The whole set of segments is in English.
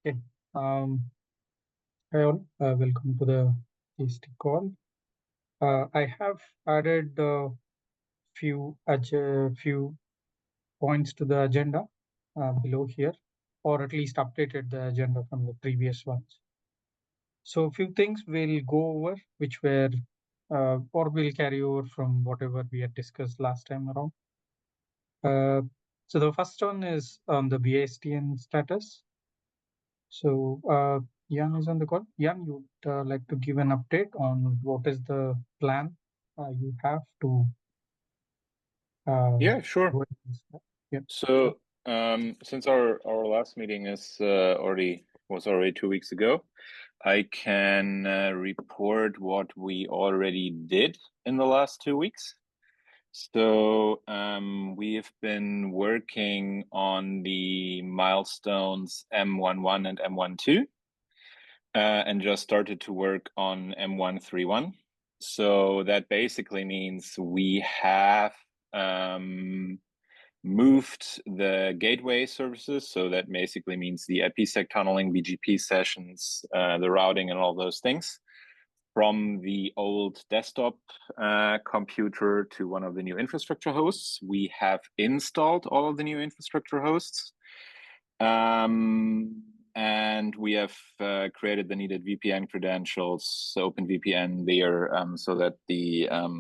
Okay. Hi all, welcome to the TST call. I have added a few points to the agenda below here, or at least updated the agenda from the previous ones. So a few things we'll go over, which were, or we'll carry over from whatever we had discussed last time around. So the first one is on the VSTN status. So Jan is on the call. Jan, you would like to give an update on what is the plan you have to Yeah, sure. go ahead and start? Yeah, sure. So, since our last meeting was already 2 weeks ago, I can report what we already did in the last 2 weeks. So, we've been working on the milestones M11 and M12, and just started to work on M131. So that basically means we have moved the gateway services. So that basically means the IPsec tunneling, BGP sessions, the routing, and all those things from the old desktop computer to one of the new infrastructure hosts. We have installed all of the new infrastructure hosts. And we have created the needed VPN credentials, OpenVPN there, so that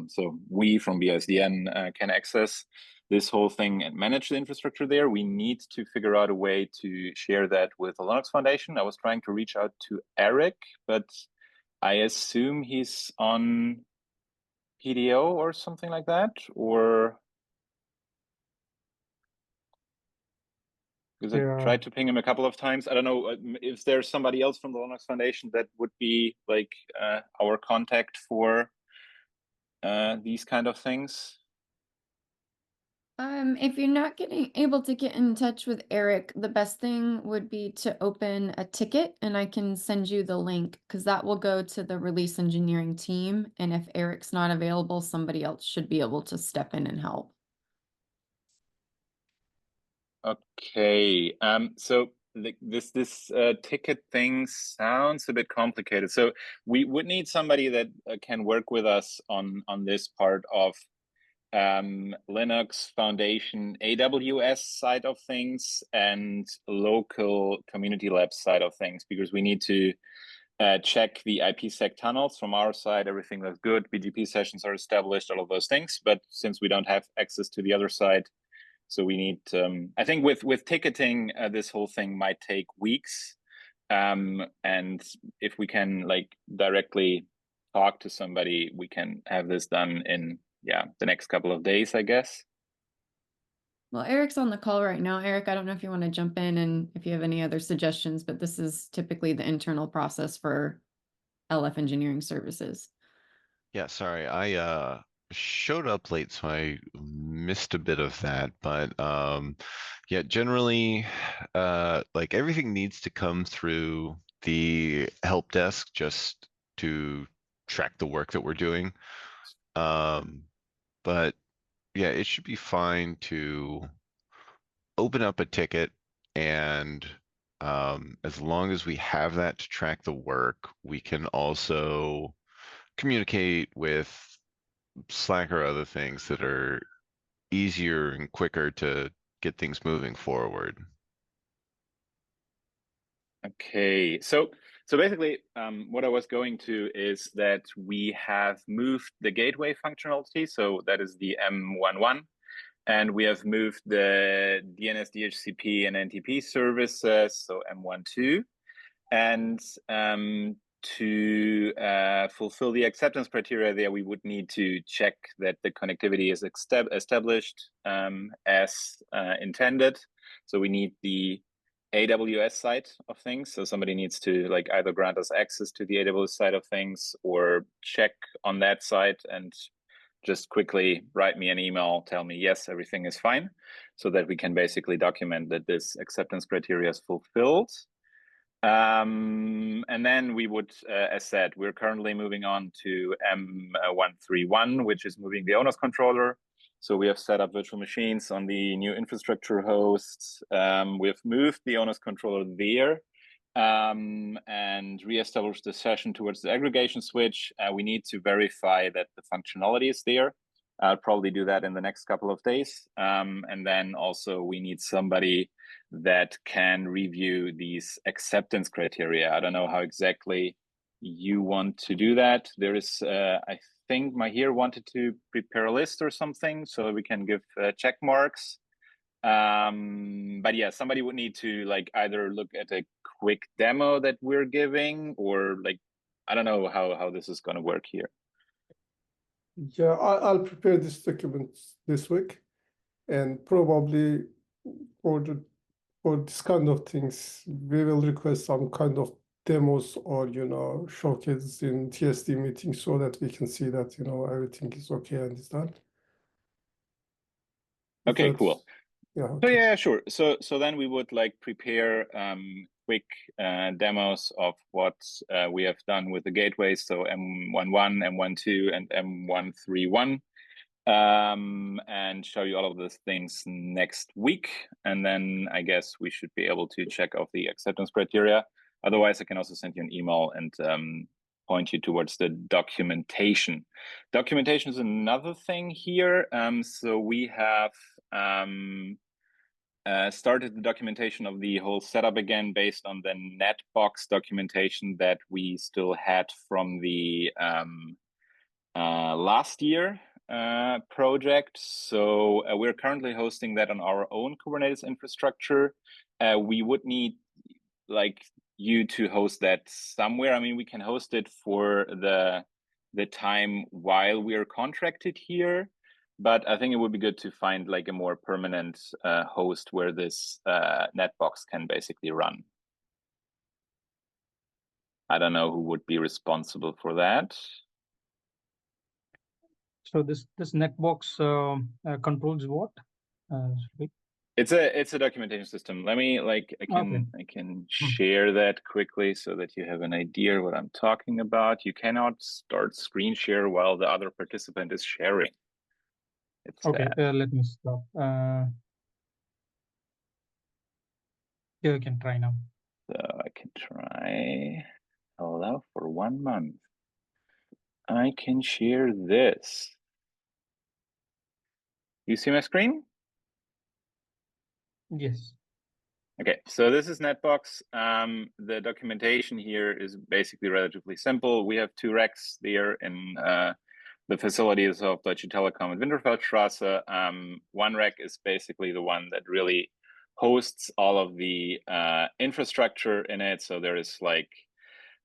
so we from BSDN can access this whole thing and manage the infrastructure there. We need to figure out a way to share that with the Linux Foundation. I was trying to reach out to Eric, but I assume he's on PDO or something like that, or because I Yeah, tried to ping him a couple of times. I don't know if there's somebody else from the Linux Foundation that would be like our contact for these kind of things. If you're not able to get in touch with Eric, the best thing would be to open a ticket and I can send you the link because that will go to the release engineering team. And if Eric's not available, somebody else should be able to step in and help. Okay. So this ticket thing sounds a bit complicated. So we would need somebody that can work with us on this part of Linux Foundation AWS side of things and local community lab side of things, because we need to check the IPsec tunnels from our side. Everything looks good. BGP sessions are established, all of those things. But since we don't have access to the other side, so we need, I think with ticketing, this whole thing might take weeks. And if we can like directly talk to somebody, we can have this done in the next couple of days, I guess. Well, Eric's on the call right now. Eric, I don't know if you want to jump in and if you have any other suggestions, but this is typically the internal process for LF engineering services. Yeah, sorry. I showed up late, so I missed a bit of that. But yeah, generally like everything needs to come through the help desk just to track the work that we're doing. But yeah, it should be fine to open up a ticket and as long as we have that to track the work, we can also communicate with Slack or other things that are easier and quicker to get things moving forward. Okay, so basically, what I was going to is that we have moved the gateway functionality, so that is the M11, and we have moved the DNS, DHCP, and NTP services, so M12, and to fulfill the acceptance criteria there, we would need to check that the connectivity is established as intended. So we need the AWS side of things. So somebody needs to like either grant us access to the AWS side of things or check on that side and just quickly write me an email, tell me, yes, everything is fine, so that we can basically document that this acceptance criteria is fulfilled. And then we would, as said, we're currently moving on to M131, which is moving the owner's controller. So we have set up virtual machines on the new infrastructure hosts. We have moved the owner's controller there. and reestablish the session towards the aggregation switch. We need to verify that the functionality is there. I'll probably do that in the next couple of days. And then also we need somebody that can review these acceptance criteria. I don't know how exactly you want to do that. There is, I think Mahir wanted to prepare a list or something so we can give check marks. But yeah, somebody would need to like either look at a quick demo that we're giving, or like, I don't know how this is going to work here. Yeah, I'll prepare this document this week, and probably for this kind of things, we will request some kind of demos or showcases in TST meeting so that we can see that everything is okay and is done. Okay, cool. Yeah. So Okay. yeah, sure. So then we would like prepare quick demos of what we have done with the gateways. So M11, M12, and M131. And show you all of those things next week. And then I guess we should be able to check off the acceptance criteria. Otherwise, I can also send you an email and point you towards the documentation. Documentation is another thing here. So we have started the documentation of the whole setup again based on the Netbox documentation that we still had from the last year project. So we're currently hosting that on our own Kubernetes infrastructure. We would need like you to host that somewhere. I mean, we can host it for the time while we are contracted here, but I think it would be good to find like a more permanent host where this Netbox can basically run. I don't know who would be responsible for that. So this Netbox controls what? It's a documentation system. Let me I can share that quickly so that you have an idea what I'm talking about. You cannot start screen share while the other participant is sharing. It's okay. Let me stop. Here you can try now. So I can try allow for 1 month. I can share this. You see my screen? Yes. Okay, so this is Netbox. The documentation here is basically relatively simple. We have 2 racks there in the facilities of Deutsche Telekom and Winterfeldstraße. One rack is basically the one that really hosts all of the infrastructure in it. So there is like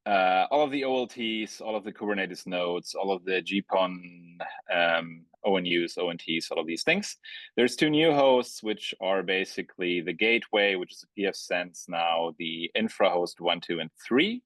all of the OLTs, all of the Kubernetes nodes, all of the GPON, ONUs, ONTs, all of these things. There's 2 new hosts, which are basically the gateway, which is a PF Sense now, the infra host 1, 2, and 3.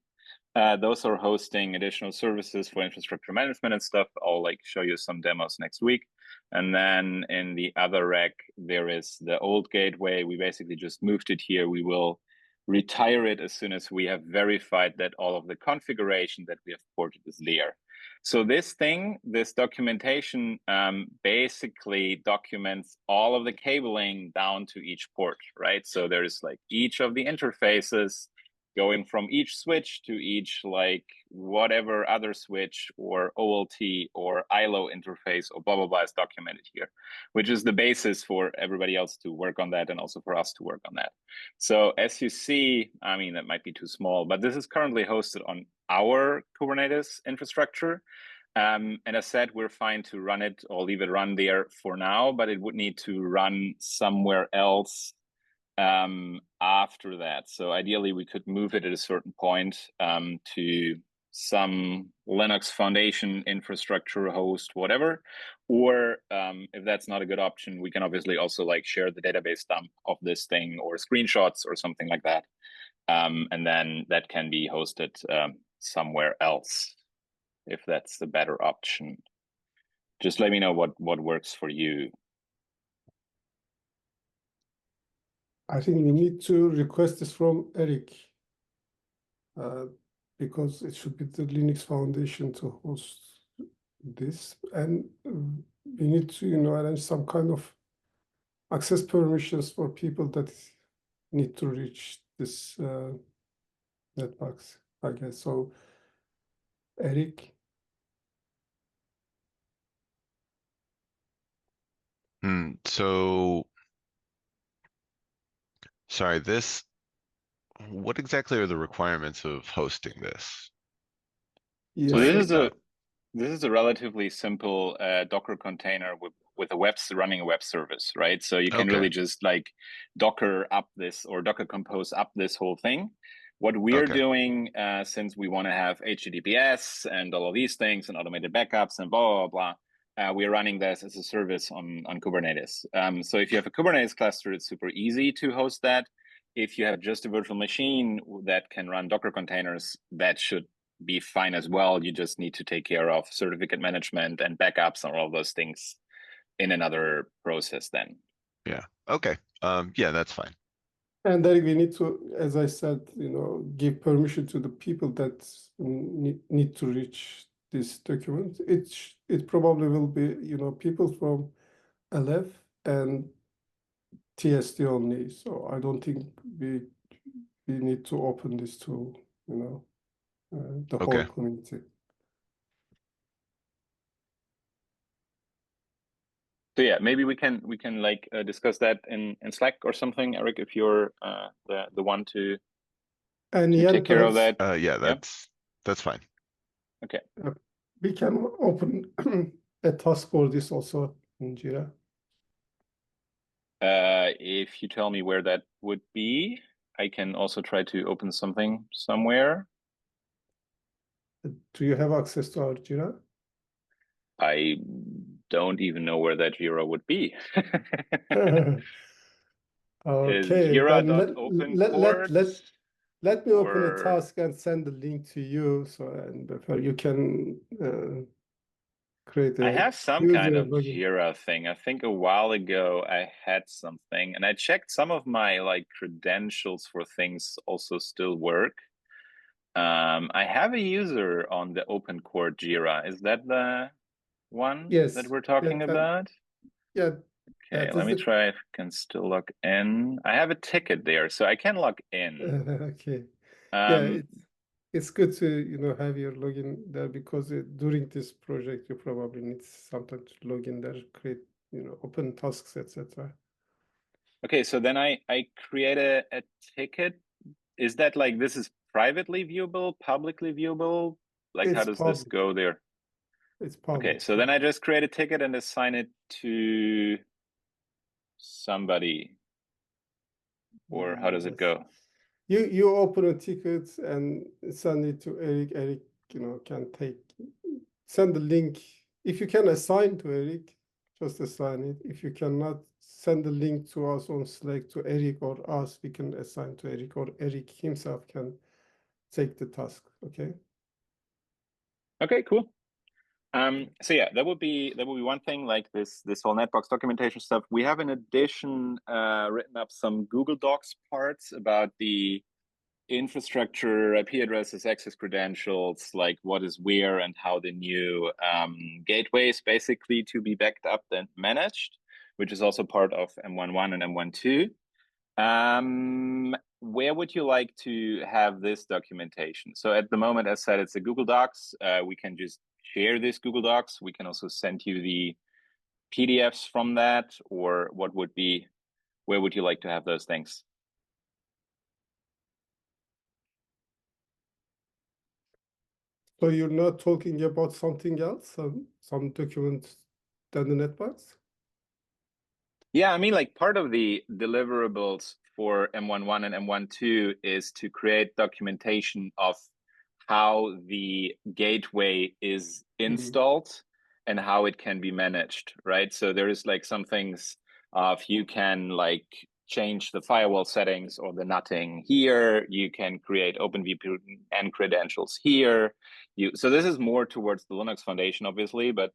Those are hosting additional services for infrastructure management and stuff. I'll like show you some demos next week. And then in the other rack, there is the old gateway. We basically just moved it here. We will retire it as soon as we have verified that all of the configuration that we have ported is there. So this documentation basically documents all of the cabling down to each port, right? So there's like each of the interfaces going from each switch to each like whatever other switch or OLT or ILO interface or blah, blah, blah is documented here, which is the basis for everybody else to work on that and also for us to work on that. So as you see, I mean, that might be too small, but this is currently hosted on our Kubernetes infrastructure. And as said, we're fine to run it or leave it run there for now, but it would need to run somewhere else after that. So ideally we could move it at a certain point to some Linux Foundation infrastructure host, whatever. Or if that's not a good option, we can obviously also like share the database dump of this thing or screenshots or something like that. And then that can be hosted somewhere else if that's the better option. Just let me know what works for you. I think we need to request this from Eric because it should be the Linux Foundation to host this, and we need to arrange some kind of access permissions for people that need to reach this Netbox, I guess. So, Eric, So, sorry, what exactly are the requirements of hosting this? yeah, So so this is a relatively simple Docker container with a running a web service, right? So you can Okay. really just like Docker up this or Docker Compose up this whole thing. What we're Okay. doing, since we want to have HTTPS and all of these things and automated backups and blah, blah, blah, we're running this as a service on Kubernetes. So if you have a Kubernetes cluster, it's super easy to host that. If you have just a virtual machine that can run Docker containers, that should be fine as well. You just need to take care of certificate management and backups and all of those things in another process then. Yeah. Okay. Yeah, that's fine. and then we need to, as I said, give permission to the people that need to reach this document. It probably will be, people from LF and TST only. So I don't think we need to open this to, the whole Okay. community. So yeah, maybe we can like discuss that in Slack or something, Eric, if you're the one to And take Ian, care of perhaps that. Yeah, Yeah. that's fine. Okay. we can open a task for this also in Jira. If you tell me where that would be, I can also try to open something somewhere. Do you have access to our Jira? I don't even know where that Jira would be. Is Okay, then Jira.openports let me open a or task and send the link to you, so and before you can create I a have some kind user of login. Jira thing. I think a while ago I had something and I checked some of my like credentials for things also still work. I have a user on the open core Jira. Is that the one that Yes, we're talking about? yeah, Okay, that let is me the try if I can still log in. I have a ticket there, so I can log in. okay. Yeah, it's good to have your login there because during this project you probably need something to log in there, create open tasks, etc. Okay, so then I create a ticket. Is that like this is privately viewable, publicly viewable? Like how It's does this public. go there? It's Okay, public. so then I just create a ticket and assign it to somebody, or how does it Yes. go? You open a ticket and send it to Eric. Eric, can send the link. If you can assign to Eric, just assign it. If you cannot, send the link to us on Slack to Eric or us, we can assign to Eric, or Eric himself can take the task. Okay. Okay, cool. So yeah, that would be one thing, like this whole Netbox documentation stuff. We have in addition written up some Google Docs parts about the infrastructure, IP addresses, access credentials, like what is where and how the new gateways basically to be backed up and managed, which is also part of M11 and M12. Where would you like to have this documentation? So at the moment, as said, it's a Google Docs. We can just share this Google Docs. We can also send you the PDFs from that, or what would be, where would you like to have those things? So you're not talking about something else, some document than the Netbox? Yeah, I mean, like part of the deliverables for M11 and M12 is to create documentation of how the gateway is installed and how it can be managed, right? So there is like some things of you can like change the firewall settings or the nutting here. You can create OpenVPN credentials here. So this is more towards the Linux Foundation, obviously, but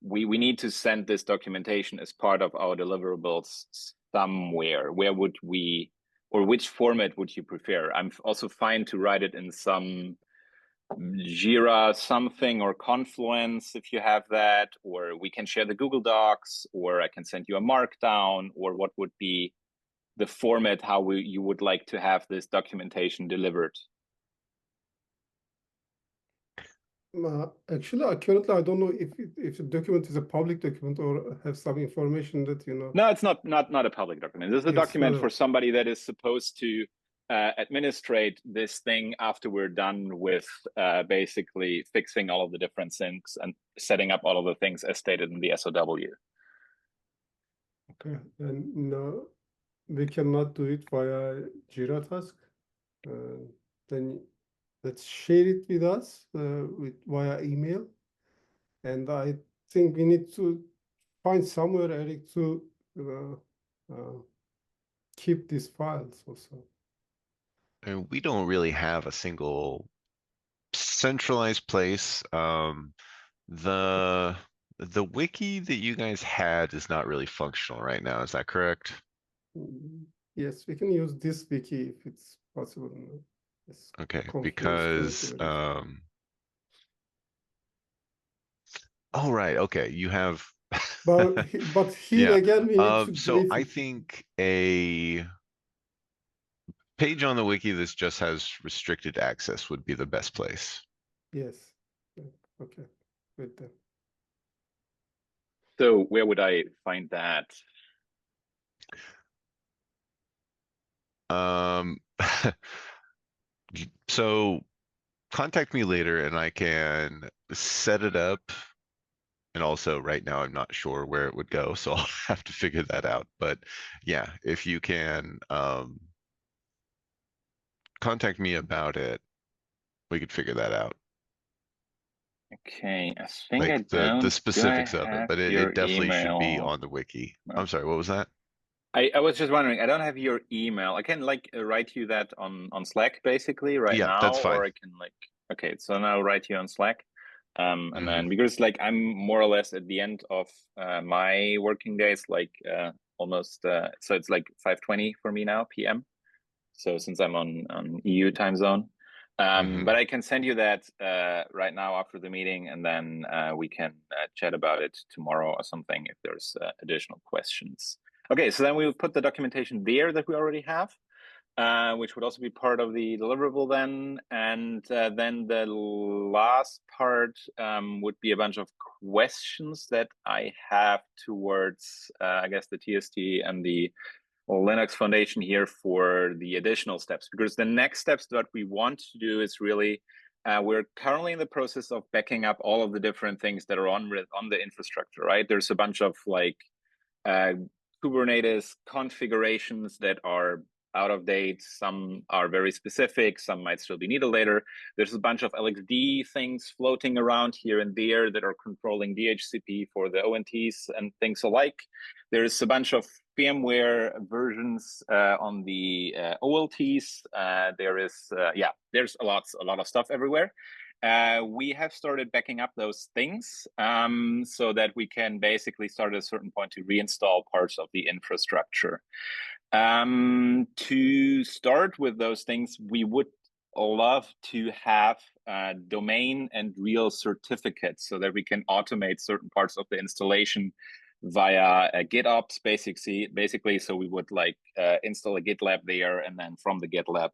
we need to send this documentation as part of our deliverables somewhere. Where would we, or which format would you prefer? I'm also fine to write it in some Jira something or Confluence if you have that, or we can share the Google Docs, or I can send you a markdown, or what would be the format how you would like to have this documentation delivered. Actually, currently I don't know if the document is a public document or have some information that No, it's not a public document. This is a document for somebody that is supposed to administrate this thing after we're done with basically fixing all of the different things and setting up all of the things as stated in the SOW. Okay, and no, we cannot do it via Jira task. Then let's share it with us via email. And I think we need to find somewhere, Eric, to keep these files also. And we don't really have a single centralized place. The wiki that you guys had is not really functional right now. Is that correct? Yes, we can use this wiki if it's possible. It's Okay, confused because currently. oh right, okay, you have but here yeah. again we need to So delete I it. think a page on the wiki that just has restricted access would be the best place. Yes. Okay. Good then. So where would I find that? So contact me later and I can set it up. And also right now I'm not sure where it would go, so I'll have to figure that out. But yeah, if you can contact me about it, we could figure that out. Okay, I think Like I don't. the specifics of it, have but your it definitely should be email? on the wiki. No. I'm sorry, what was that? I was just wondering, I don't have your email. I can like write you that on Slack basically right Yeah, now, that's fine. or I can like, okay, so now I'll write you on Slack. And Mhm. then because like I'm more or less at the end of my working days, like almost, so it's like 5:20 for me now, PM. So since I'm on EU time zone, but I can send you that right now after the meeting, and then we can chat about it tomorrow or something if there's additional questions. Okay, so then we'll put the documentation there that we already have, which would also be part of the deliverable then. And then the last part would be a bunch of questions that I have towards, I guess, the TST and the Linux Foundation here for the additional steps, because the next steps that we want to do is really, we're currently in the process of backing up all of the different things that are on the infrastructure, right? There's a bunch of like Kubernetes configurations that are out of date. Some are very specific. Some might still be needed later. There's a bunch of LXD things floating around here and there that are controlling DHCP for the ONTs and things alike. There's a bunch of firmware versions on the OLTs. There's a lot of stuff everywhere. We have started backing up those things so that we can basically start at a certain point to reinstall parts of the infrastructure. To start with those things, we would love to have domain and real certificates so that we can automate certain parts of the installation via GitOps, basically. So we would like install a GitLab there, and then from the GitLab,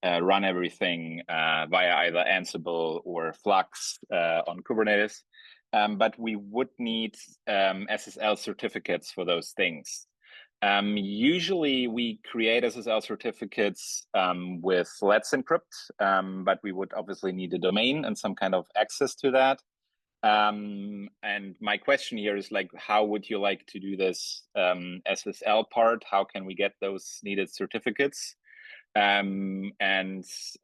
run everything via either Ansible or Flux on Kubernetes. But we would need SSL certificates for those things. Usually we create SSL certificates with Let's Encrypt, but we would obviously need a domain and some kind of access to that. And my question here is like, how would you like to do this SSL part? How can we get those needed certificates? And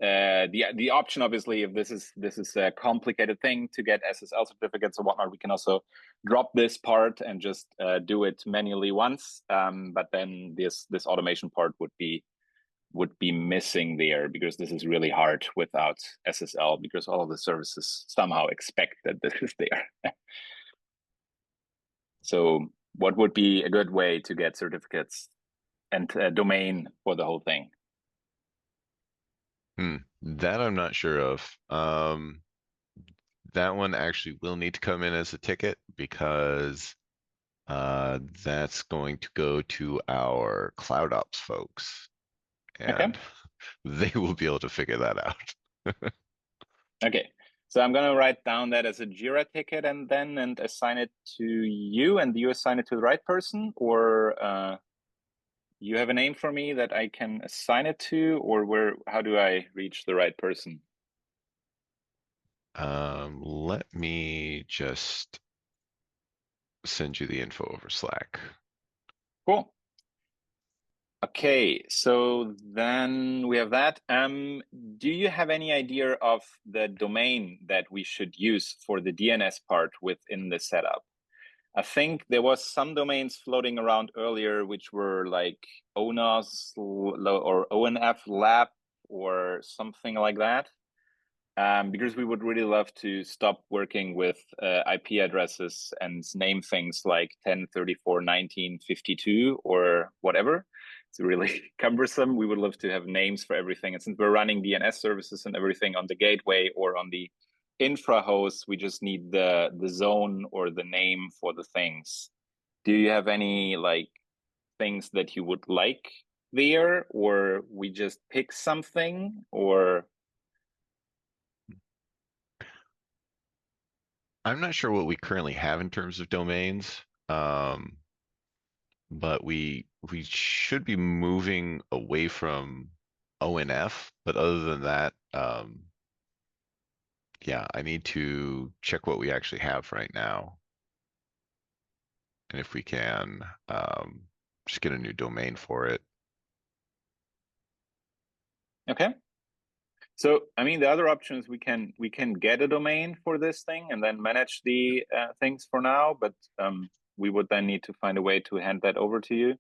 the option, obviously, if this is a complicated thing to get SSL certificates or whatnot, we can also drop this part and just do it manually once. But then this automation part would be missing there, because this is really hard without SSL, because all of the services somehow expect that this is there. So what would be a good way to get certificates and a domain for the whole thing? That I'm not sure of. That one actually will need to come in as a ticket, because That's going to go to our Cloud Ops folks, and they will be able to figure that out. Okay, so I'm gonna write down that as a Jira ticket and assign it to you, and you assign it to the right person, or you have a name for me that I can assign it to, or how do I reach the right person? Let me just send you the info over Slack. Cool. Okay, so then we have that. Do you have any idea of the domain that we should use for the DNS part within the setup? I think there was some domains floating around earlier, which were like ONOS or ONF Lab or something like that. Because we would really love to stop working with IP addresses and name things like 10.34.19.52 or whatever. It's really cumbersome. We would love to have names for everything. And since we're running DNS services and everything on the gateway or on the infra host, we just need the zone or the name for the things. Do you have any like things that you would like there, or we just pick something, or? I'm not sure what we currently have in terms of domains, but we should be moving away from ONF. But other than that, yeah, I need to check what we actually have right now, and if we can just get a new domain for it. Okay. So, I mean, the other option is we can get a domain for this thing and then manage the things for now, but we would then need to find a way to hand that over to you.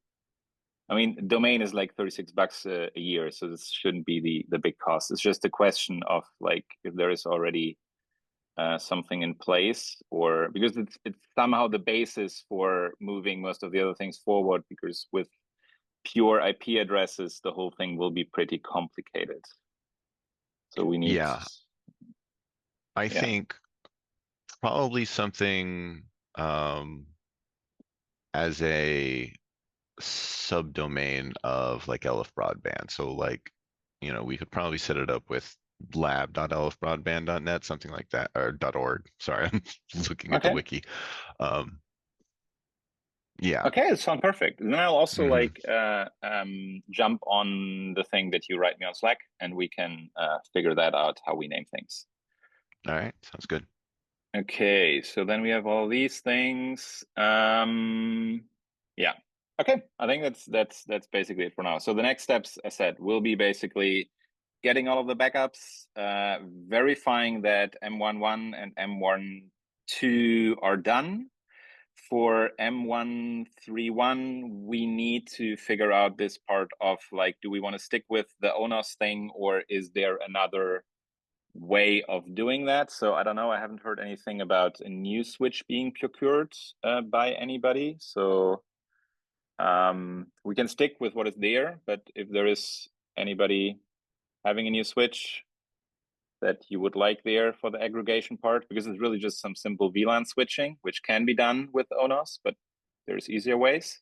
I mean, domain is like $36 a year, so this shouldn't be the big cost. It's just a question of like if there is already something in place, or because it's somehow the basis for moving most of the other things forward, because with pure IP addresses, the whole thing will be pretty complicated. So we need. Yeah, I think probably something as a subdomain of like Elif Broadband. So like, we could probably set it up with lab.elifbroadband.net, something like that, or .org. Sorry, I'm looking at the wiki. Yeah. Okay, it sounds perfect. Then I'll also like jump on the thing that you write me on Slack, and we can figure that out, how we name things. All right, sounds good. Okay, so then we have all these things. Yeah. Okay, I think that's basically it for now. So the next steps, as I said, will be basically getting all of the backups, verifying that M11 and M12 are done. For M131, we need to figure out this part of like, do we want to stick with the ONOS thing, or is there another way of doing that? So I don't know. I haven't heard anything about a new switch being procured by anybody. So we can stick with what is there, but if there is anybody having a new switch that you would like there for the aggregation part, because it's really just some simple VLAN switching, which can be done with ONOS, but there's easier ways.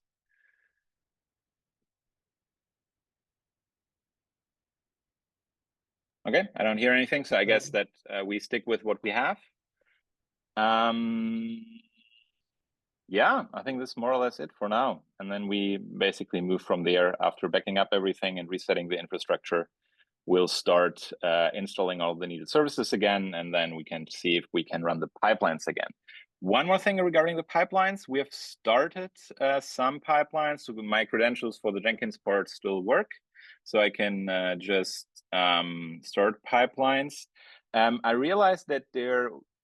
Okay, I don't hear anything, so I guess that we stick with what we have. Yeah, I think this is more or less it for now. And then we basically move from there after backing up everything and resetting the infrastructure. We'll start installing all the needed services again, and then we can see if we can run the pipelines again. One more thing regarding the pipelines, we have started some pipelines, so my credentials for the Jenkins part still work. So I can just start pipelines. I realized that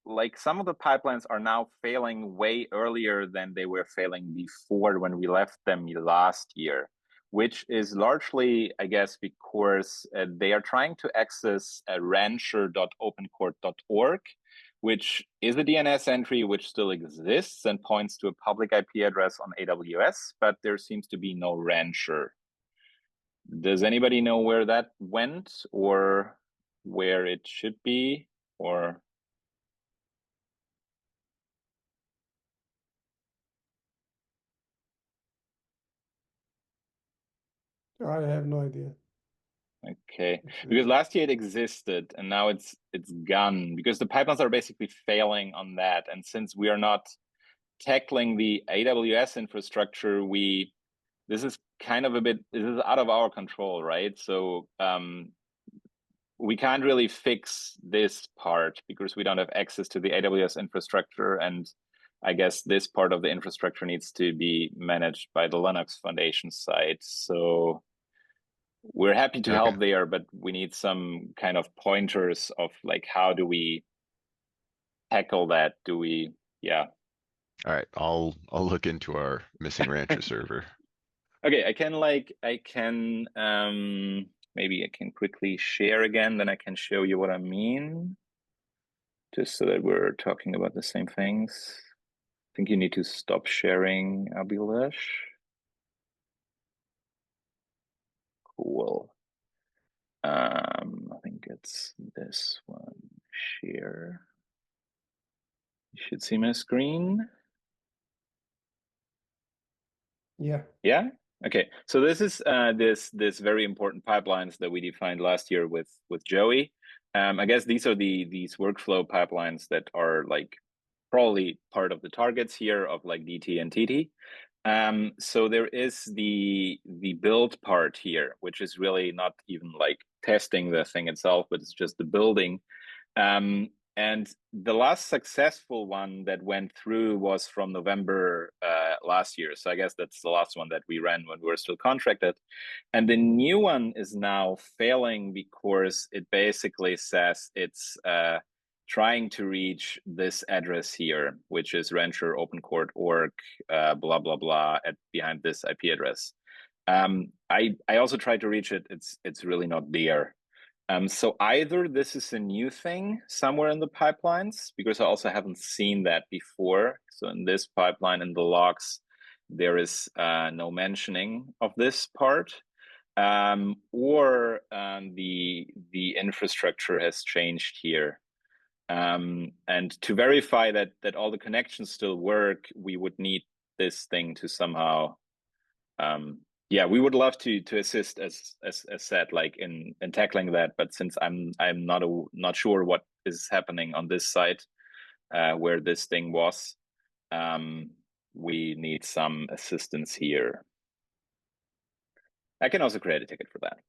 like some of the pipelines are now failing way earlier than they were failing before when we left them last year, which is largely, I guess, because they are trying to access rancher.opencourt.org, which is a DNS entry which still exists and points to a public IP address on AWS, but there seems to be no rancher. Does anybody know where that went, or where it should be, or? I have no idea. Okay, Actually. because last year it existed and now it's gone because the pipelines are basically failing on that. And since we are not tackling the AWS infrastructure, this is kind of this is out of our control, right? So we can't really fix this part because we don't have access to the AWS infrastructure. And I guess this part of the infrastructure needs to be managed by the Linux Foundation side. So we're happy to Okay. help there, but we need some kind of pointers of like, how do we tackle that? Yeah. All right, I'll look into our missing Rancher server. Okay, maybe I can quickly share again, then I can show you what I mean. Just so that we're talking about the same things. I think you need to stop sharing, Abhilash. Cool. I think it's this one. Share. You should see my screen. Yeah. Yeah. Okay. So this is this very important pipelines that we defined last year with Joey. I guess these are these workflow pipelines that are like probably part of the targets here of like DT and TT. So there is the build part here, which is really not even like testing the thing itself, but it's just the building. And the last successful one that went through was from November last year. So I guess that's the last one that we ran when we were still contracted. And the new one is now failing because it basically says it's trying to reach this address here, which is rancher opencourt.org, blah, blah, blah, behind this IP address. I also tried to reach it. It's really not there. So either this is a new thing somewhere in the pipelines, because I also haven't seen that before. So in this pipeline, in the logs, there is no mentioning of this part, or the infrastructure has changed here. And to verify that all the connections still work, we would need this thing to somehow yeah, we would love to assist as said, like in tackling that. But since I'm not sure what is happening on this site, where this thing was, we need some assistance here. I can also create a ticket for that.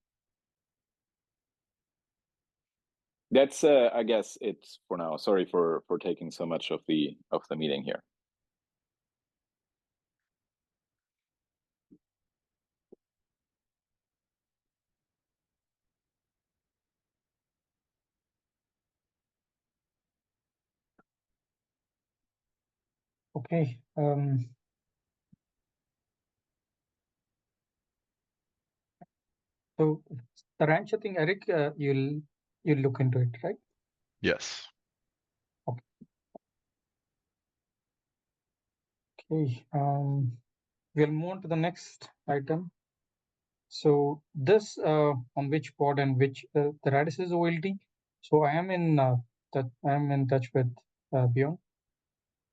That's I guess it's for now. Sorry for taking so much of the meeting here. Okay. So the rancher thing, Eric, you'll look into it, right? Yes. Okay. We'll move on to the next item. So this on which pod and which the Radisys OLT. So I am in touch with Bjorn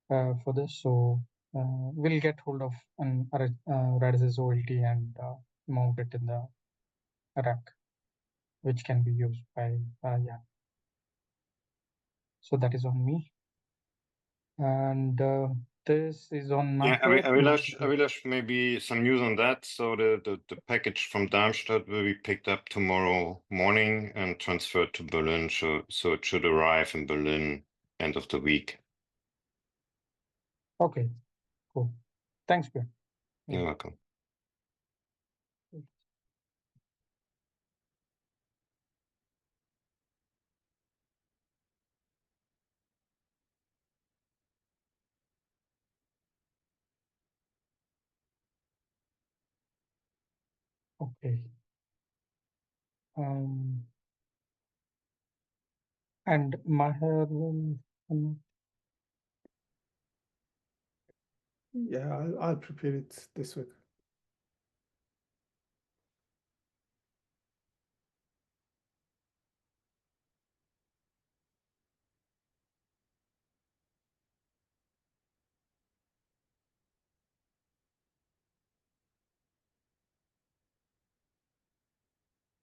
for this. So we'll get hold of an Radisys OLT and mount it in the rack, which can be used by yeah. So that is on me, and this is on Yeah, Maher. I will have maybe some news on that. So the package from Darmstadt will be picked up tomorrow morning and transferred to Berlin. So it should arrive in Berlin end of the week. Okay, cool. Thanks, Bjorn. You're welcome. Okay. And Maher will. Yeah, I'll prepare it this week.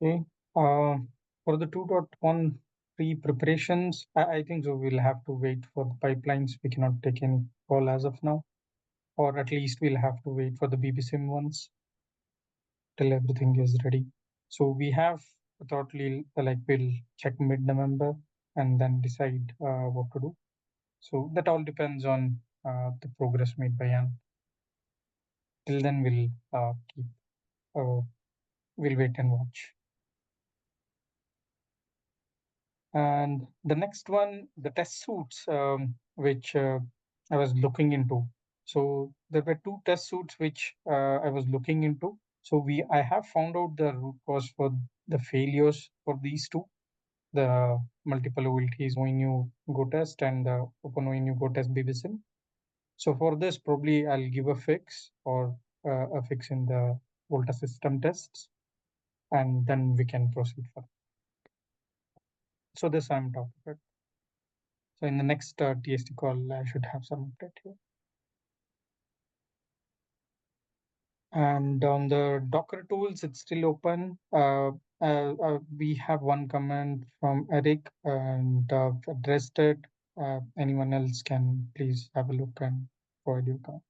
Okay. For the 2.1 pre-preparations, I think so we'll have to wait for the pipelines. We cannot take any call as of now, or at least we'll have to wait for the BBSIM ones till everything is ready. So we have thought we'll check mid-November and then decide what to do. So that all depends on the progress made by Jan. Till then, we'll wait and watch. And the next one, the test suits, which I was looking into. So there were two test suits which I was looking into. So I have found out the root cause for the failures for these two, the multiple OLTs ONU Go test and the Open ONU Go test BBSIM. So for this, probably I'll give a fix or a fix in the VOLTHA system tests, and then we can proceed further. So this I'm talking about. So in the next TST call, I should have some update here. And on the Docker tools, it's still open. We have one comment from Eric and addressed it. Anyone else can please have a look and provide your comment.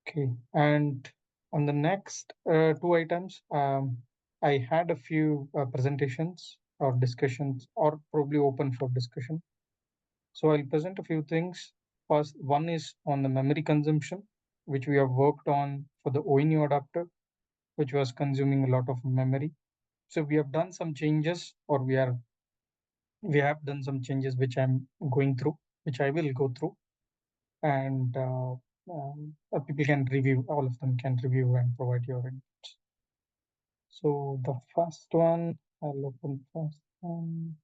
Okay, and on the next two items, I had a few presentations or discussions, or probably open for discussion. So I'll present a few things. First, one is on the memory consumption, which we have worked on for the ONU adapter, which was consuming a lot of memory. So we have done some changes, or we have done some changes which I'm going through, which I will go through, and people can review. All of them can review and provide your inputs. So the first one, I'll open the first one.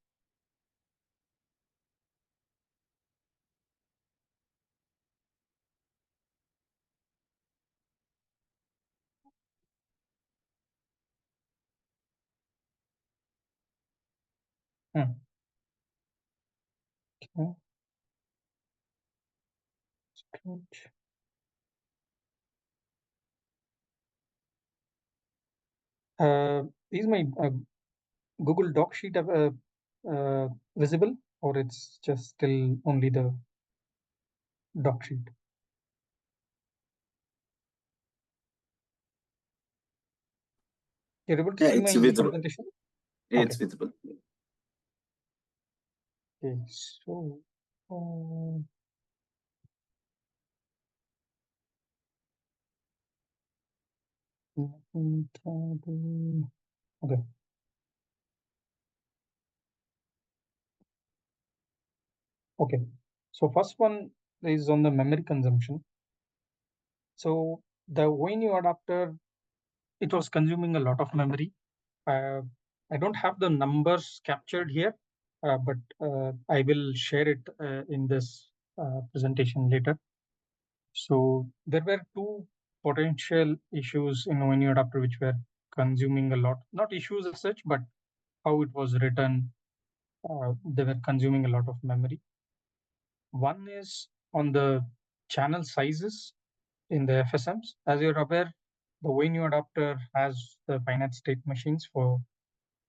Okay. Stretch. Is my Google Doc sheet visible, or it's just still only the doc sheet? You're able to Yeah, see it's my visible. presentation? It's Okay. visible. Okay, so let me try to. Okay. Okay. So first one is on the memory consumption. So the ONU adapter, it was consuming a lot of memory. I don't have the numbers captured here, but I will share it in this presentation later. So there were two potential issues in ONU adapter which were consuming a lot, not issues as such, but how it was written, they were consuming a lot of memory. One is on the channel sizes in the FSMs. As you're aware, the ONU adapter has the finite state machines for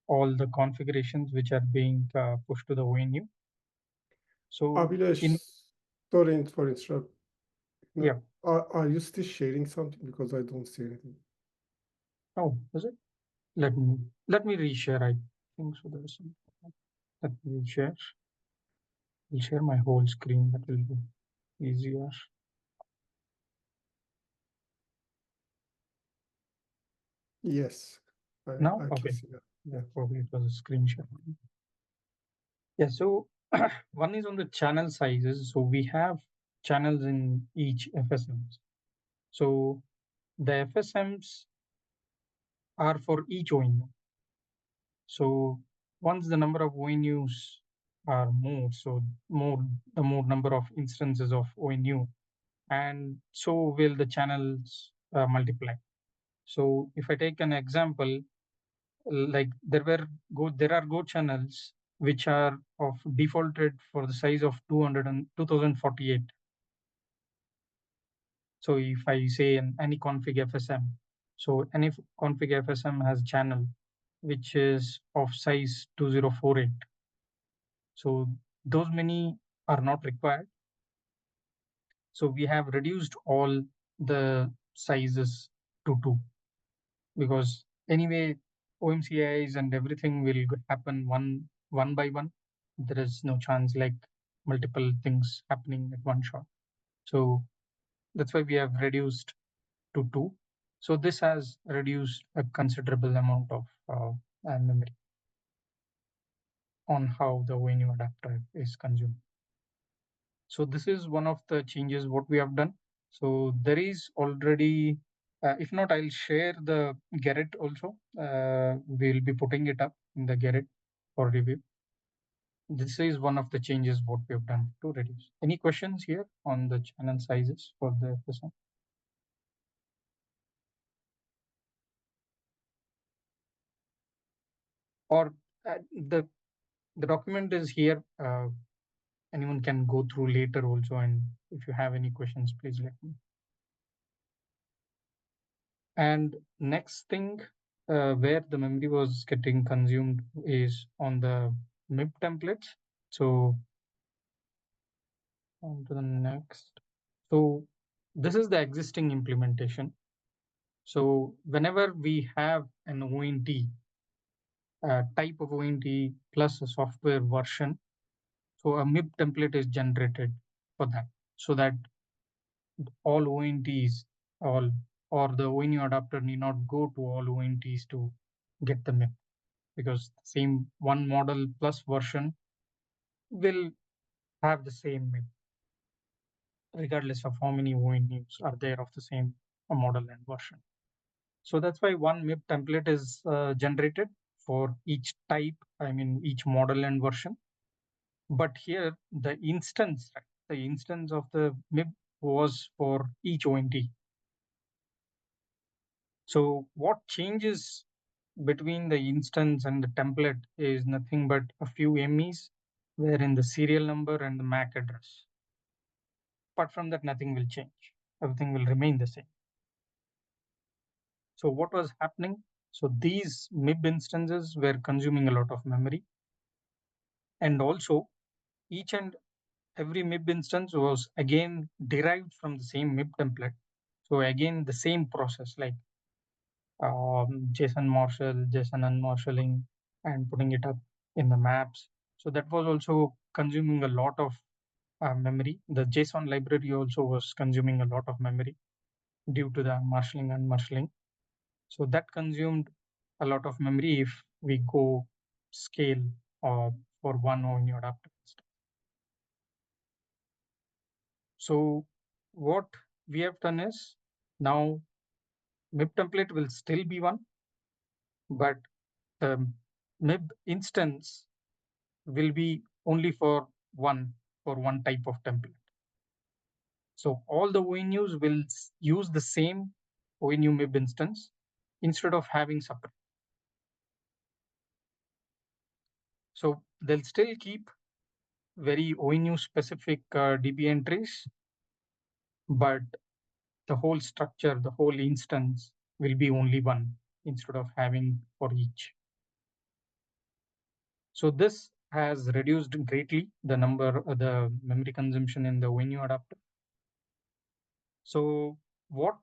all the configurations which are being pushed to the ONU. So Abhilash, sorry for interrupt. No, yeah. Are you still sharing something? Because I don't see anything. Oh, is it? Let me reshare. I think so. There's some. Let me share. I'll share my whole screen. That will be easier. Yes, Now, I okay. can see that. Yeah, probably it was a screen share. Yeah. So one is on the channel sizes. So we have channels in each FSMs. So the FSMs are for each ONU. So once the number of ONUs are more, so the more number of instances of ONU, and so will the channels multiply. So if I take an example, like there are Go channels which are of defaulted for the size of 2048. So if I say any config FSM, So NF config FSM has channel which is of size 2048. So those many are not required. So we have reduced all the sizes to 2 because anyway OMCIs and everything will happen one by one. There is no chance like multiple things happening at one shot. So that's why we have reduced to 2. So this has reduced a considerable amount of memory on how the ONU adapter is consumed. So this is one of the changes what we have done. So there is already, if not, I'll share the Gerrit also. We'll be putting it up in the Gerrit for review. This is one of the changes what we have done to reduce. Any questions here on the channel sizes for the FSM? Or the document is here. Anyone can go through later also, and if you have any questions, please let me. And next thing, where the memory was getting consumed is on the MIB templates. So on to the next. So this is the existing implementation. So whenever we have an ONT, type of ONT plus a software version, so a MIB template is generated for that, so that all ONTs, or the ONU adapter need not go to all ONTs to get the MIB, because the same one model plus version will have the same MIB, regardless of how many ONUs are there of the same model and version. So that's why one MIB template is generated for each type, I mean each model and version. But here the instance, right, the instance of the MIB was for each ONT. So what changes between the instance and the template is nothing but a few MEs, wherein the serial number and the MAC address. Apart from that, nothing will change. Everything will remain the same. So what was happening? So these MIB instances were consuming a lot of memory. And also each and every MIB instance was again derived from the same MIB template. So again, the same process, like JSON Marshall, JSON unmarshalling, and putting it up in the maps. So that was also consuming a lot of memory. The JSON library also was consuming a lot of memory due to the marshalling and unmarshalling. So that consumed a lot of memory if we go scale for one ONU adapter. So what we have done is, now MIB template will still be one, but the MIB instance will be only for one type of template. So all the ONUs will use the same ONU MIB instance instead of having separate. So they'll still keep very ONU specific DB entries, but the whole structure, the whole instance will be only one instead of having for each. So this has reduced greatly the memory consumption in the ONU adapter. So what,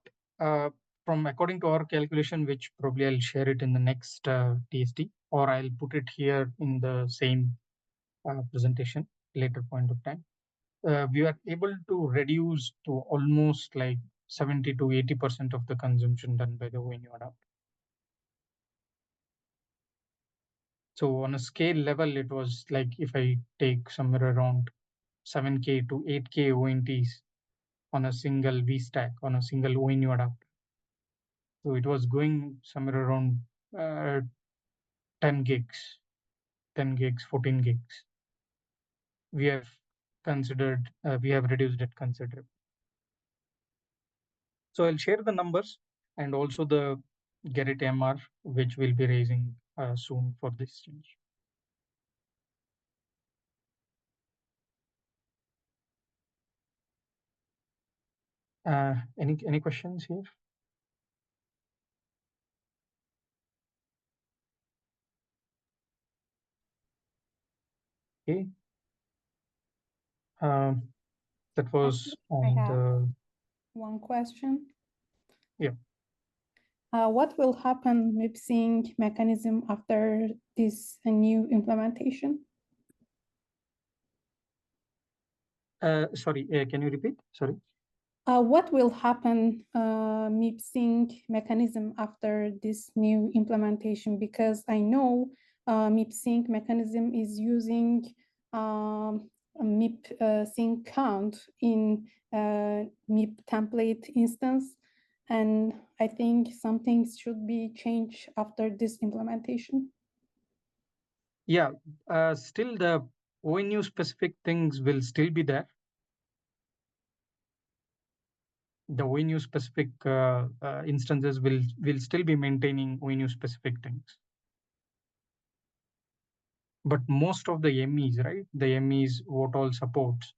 from according to our calculation, which probably I'll share it in the next TST, or I'll put it here in the same presentation later point of time. We are able to reduce to almost like 70 to 80% of the consumption done by the ONU adapter. So on a scale level, it was like if I take somewhere around 7K to 8K ONTs on a single VStack, on a single ONU adapter. So it was going somewhere around 10 gigs, 14 gigs. We have reduced it considerably. So I'll share the numbers and also the Gerrit MR, which we'll be raising soon for this change. Any questions here? Okay. That was I on have the one question. Yeah. What will happen with sync mechanism after this new implementation? Sorry, can you repeat? Sorry. What will happen MIP sync mechanism after this new implementation? Because I know MIP sync mechanism is using a MIP sync count in MIP template instance. And I think some things should be changed after this implementation. Yeah, still the ONU specific things will still be there. The ONU specific instances will still be maintaining ONU specific things. But most of the MEs, right? The MEs, what all supports,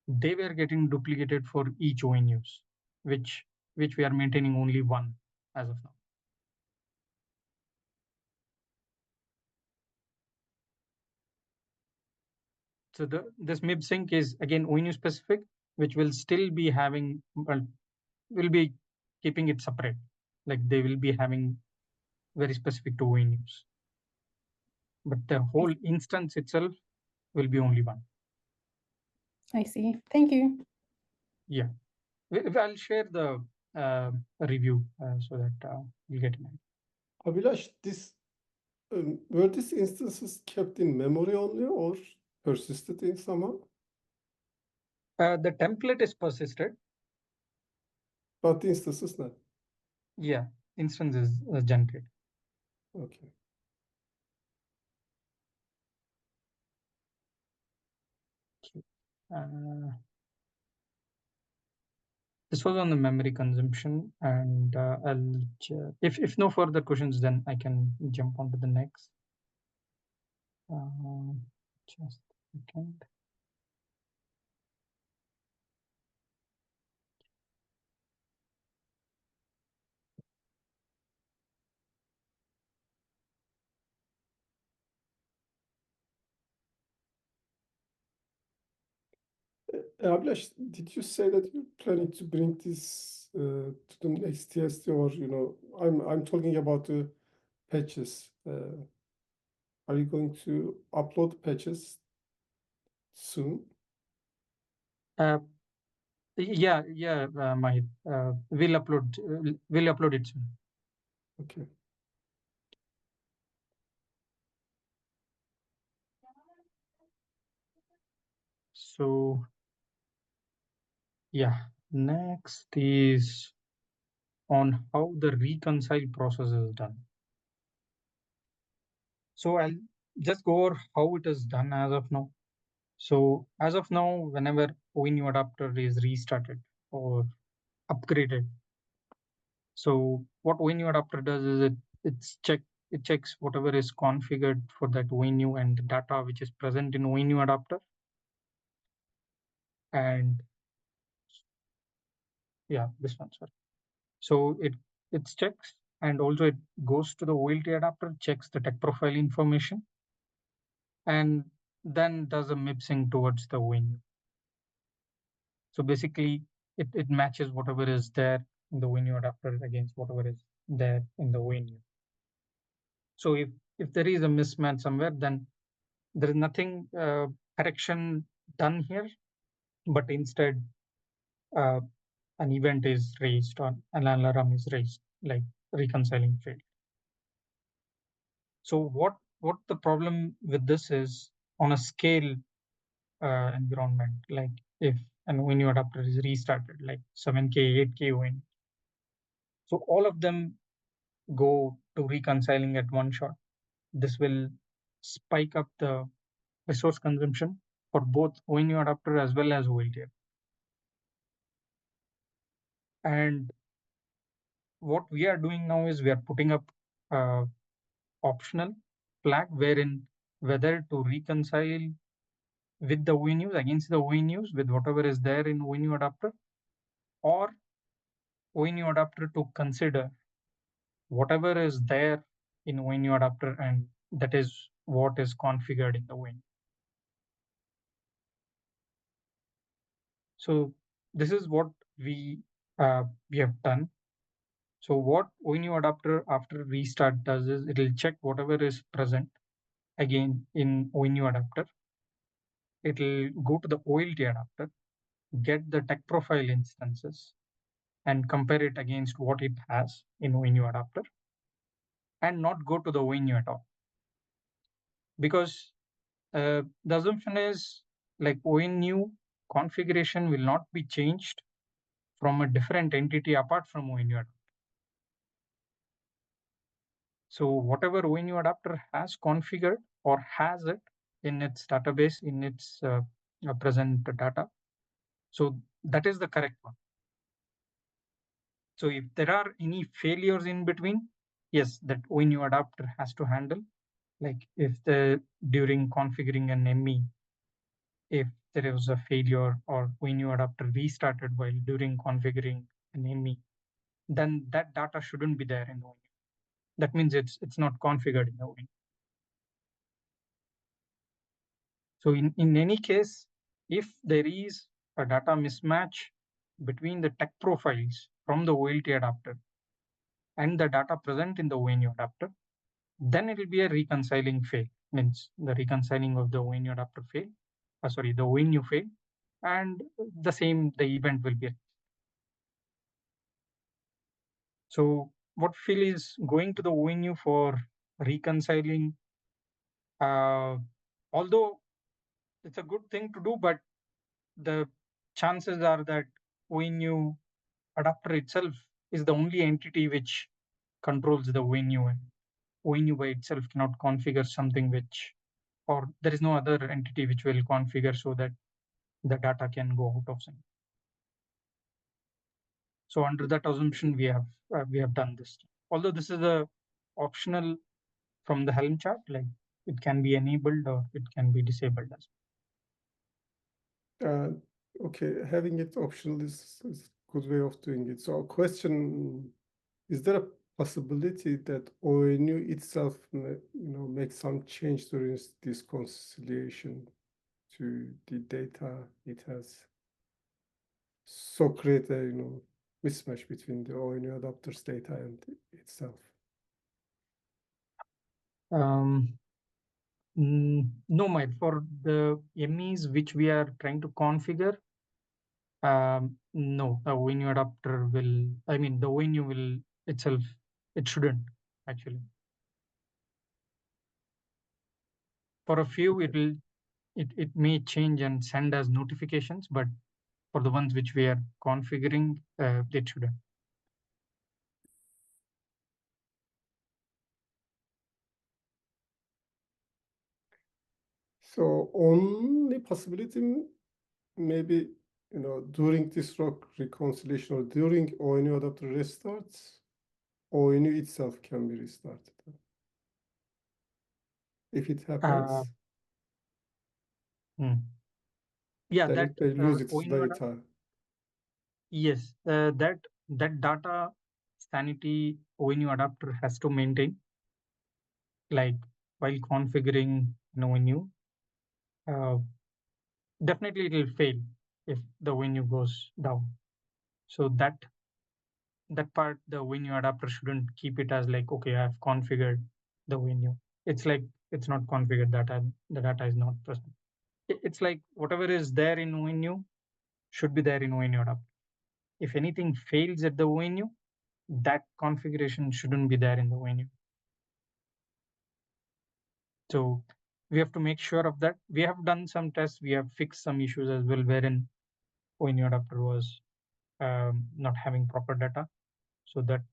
they were getting duplicated for each ONUs, which we are maintaining only one as of now. So this MIB sync is again ONU specific, which will still be having, will be keeping it separate. Like they will be having very specific to ONUs. But the whole instance itself will be only one. I see. Thank you. Yeah. I'll share the review so that you'll get an idea. Abhilash, were these instances kept in memory only or persisted in somehow? The template is persisted. But the instance is not. Yeah, instance is generated. Okay. This was on the memory consumption, and if no further questions, then I can jump on to the next. Just a second. Abhilash, did you say that you're planning to bring this to the next TST, or I'm talking about the patches. Are you going to upload patches soon? Yeah, Mahit. We'll upload it soon. Okay. So yeah, next is on how the reconcile process is done. So I'll just go over how it is done as of now. So as of now, whenever ONU adapter is restarted or upgraded, so what ONU adapter does is it checks whatever is configured for that ONU and the data which is present in ONU adapter. And yeah, this one, sorry. So it checks, and also it goes to the OLT adapter, checks the tech profile information, and then does a MIB sync towards the ONU. So basically, it matches whatever is there in the ONU adapter against whatever is there in the ONU. So if there is a mismatch somewhere, then there is nothing correction done here, but instead an event is raised or an alarm is raised, like reconciling failed. So what the problem with this is, on a scale environment, like if an ONU adapter is restarted, like 7K, 8K ONU, so all of them go to reconciling at one shot. This will spike up the resource consumption for both ONU adapter as well as OLTF. And what we are doing now is we are putting up optional flag wherein whether to reconcile with the ONUs, against the ONUs, with whatever is there in ONU adapter, or ONU adapter to consider whatever is there in ONU adapter, and that is what is configured in the ONU. So this is what we have done. So what ONU adapter after restart does is it will check whatever is present again in ONU adapter. It will go to the OLT adapter, get the tech profile instances, and compare it against what it has in ONU adapter, and not go to the ONU at all. Because the assumption is like ONU configuration will not be changed from a different entity apart from ONU adapter. So whatever ONU adapter has configured or has it in its database, in its present data, so that is the correct one. So if there are any failures in between, yes, that ONU adapter has to handle. Like if during configuring an ME, if there was a failure or ONU adapter restarted while during configuring an ME, then that data shouldn't be there in ONU. That means it's not configured in the ONU. So in any case, if there is a data mismatch between the tech profiles from the OLT adapter and the data present in the ONU adapter, then it will be a reconciling fail. Means the reconciling of the ONU adapter fail, the ONU fail, and the event will be. So what Phil is going to the ONU for reconciling, although it's a good thing to do, but the chances are that ONU adapter itself is the only entity which controls the ONU, and ONU by itself cannot configure something or there is no other entity which will configure so that the data can go out of sync. So under that assumption, we have done this. Although this is a optional from the Helm chart, like it can be enabled or it can be disabled as well. Okay, having it optional is a good way of doing it. So, question: is there a possibility that ONU itself, makes some change during this conciliation to the data it has, so create a mismatch between the ONU adapter's data and itself? No, Mike. For the MEs which we are trying to configure, no, the ONU adapter will. I mean, the ONU will itself. It shouldn't actually. For a few, it may change and send as notifications, but for the ones which we are configuring, it shouldn't. So only possibility, maybe, during this reconciliation or during ONU adapter restarts, ONU itself can be restarted. If it happens, yeah, then that it lose its ONU data. Yes, that data sanity ONU adapter has to maintain, like while configuring an ONU. Definitely it will fail if the ONU goes down. So that part, the ONU adapter shouldn't keep it as like, okay, I have configured the ONU. It's like it's not configured, the data is not present. It's like whatever is there in ONU should be there in ONU adapter. If anything fails at the ONU, that configuration shouldn't be there in the ONU. So we have to make sure of that. We have done some tests. We have fixed some issues as well, wherein ONU adapter was not having proper data. So that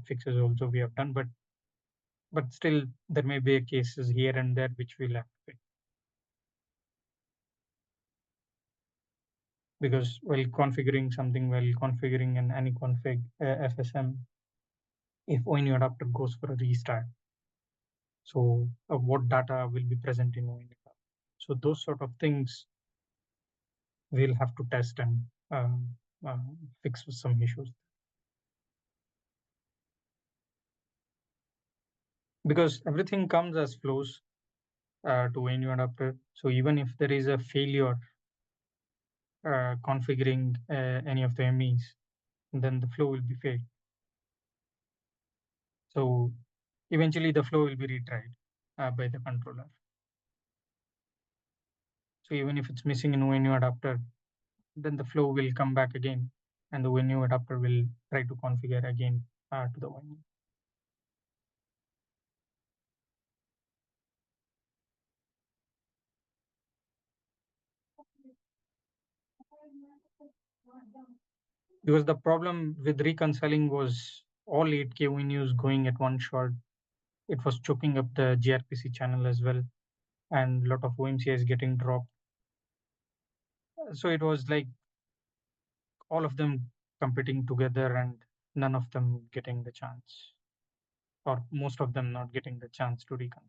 fixes also we have done, but still there may be cases here and there which we'll have to fix. Because while configuring something, while configuring an anyconfig FSM, if ONU adapter goes for a restart, so what data will be present in ONU adapter? So those sort of things we'll have to test and fix some issues. Because everything comes as flows to ONU adapter. So even if there is a failure configuring any of the MEs, then the flow will be failed. So eventually the flow will be retried by the controller. So even if it's missing in ONU adapter, then the flow will come back again, and the ONU adapter will try to configure again to the ONU. Because the problem with reconciling was all 8K ONUs going at one shot. It was choking up the gRPC channel as well, and a lot of OMCIs getting dropped. So it was like all of them competing together and none of them getting the chance, or most of them not getting the chance to recon.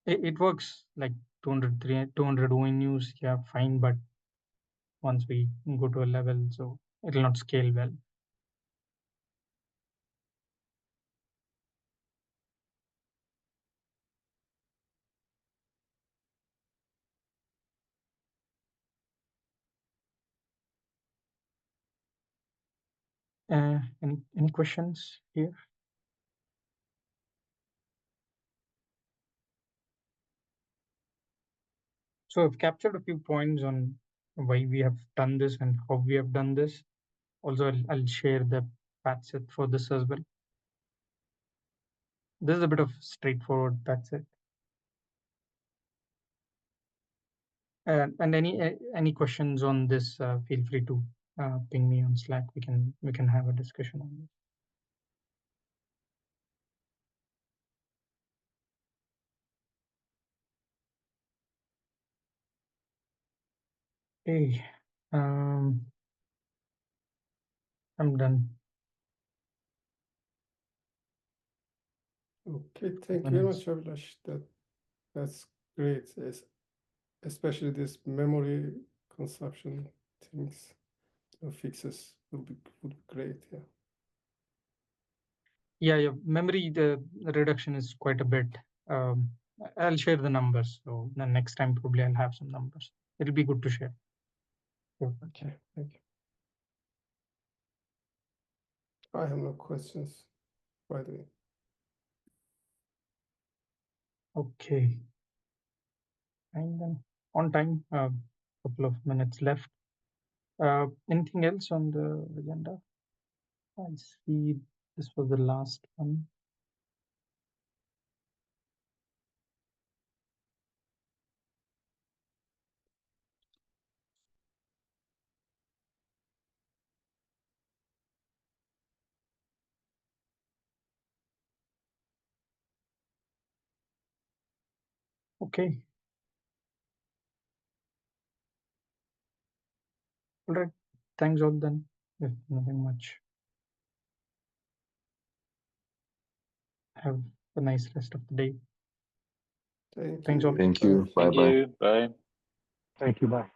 It works like 200 ONUs, yeah, fine, but once we go to a level, so it will not scale well. Any questions here? So I've captured a few points on why we have done this and how we have done this. Also, I'll share the path set for this as well. This is a bit of straightforward path set. And any questions on this, feel free to ping me on Slack. We can have a discussion on this. Okay, I'm done. Okay, thank you very much, Abhilash. That's great. Especially this memory consumption things, fixes would be great. Yeah. Yeah, memory, the reduction is quite a bit. I'll share the numbers. So the next time probably I'll have some numbers. It'll be good to share. Okay, thank you. I have no questions, by the way. Okay. And then on time, couple of minutes left. Anything else on the agenda? I see this was the last one. Okay. All right. Thanks all then. If nothing much. Have a nice rest of the day. Thank Thanks you. all. Thank you. Bye. Bye bye. Thank you. Bye. Thank you. Bye.